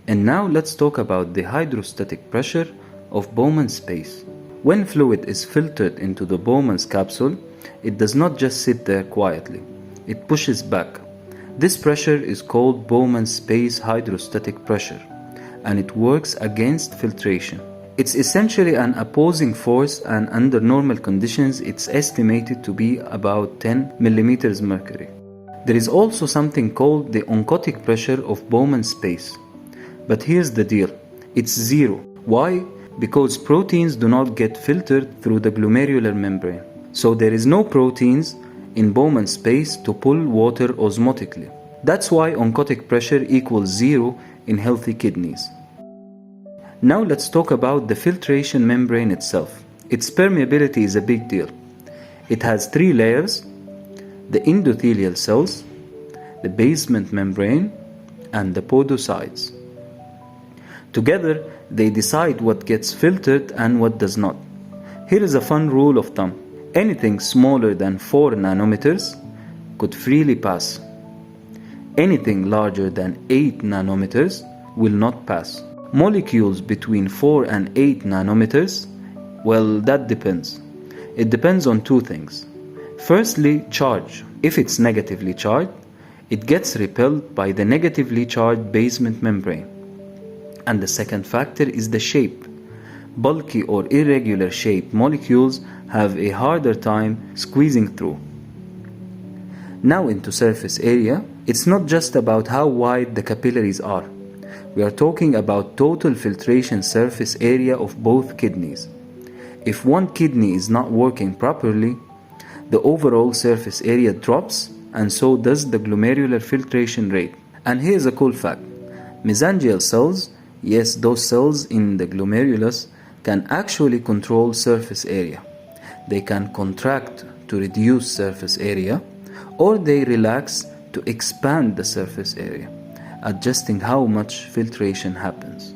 And now let's talk about the hydrostatic pressure of Bowman space. When fluid is filtered into the Bowman's capsule, it does not just sit there quietly. It pushes back. This pressure is called Bowman space hydrostatic pressure, and it works against filtration. It's essentially an opposing force, and under normal conditions it's estimated to be about 10 millimeters mercury. There is also something called the oncotic pressure of Bowman space. But here's the deal, it's zero. Why? Because proteins do not get filtered through the glomerular membrane. So there is no proteins in Bowman space to pull water osmotically. That's why oncotic pressure equals zero in healthy kidneys. Now let's talk about the filtration membrane itself. Its permeability is a big deal. It has 3 layers: the endothelial cells, the basement membrane, and the podocytes. Together, they decide what gets filtered and what does not. Here is a fun rule of thumb. Anything smaller than 4 nanometers could freely pass. Anything larger than 8 nanometers will not pass. Molecules between 4 and 8 nanometers, well, that depends. It depends on 2 things. Firstly, charge. If it's negatively charged, it gets repelled by the negatively charged basement membrane. And the second factor is the shape. Bulky or irregular shaped molecules have a harder time squeezing through. Now into surface area. It's not just about how wide the capillaries are. We are talking about total filtration surface area of both kidneys. If one kidney is not working properly, the overall surface area drops, and so does the glomerular filtration rate. And here's a cool fact. Mesangial cells, yes, those cells in the glomerulus, can actually control surface area. They can contract to reduce surface area, or they relax to expand the surface area, adjusting how much filtration happens.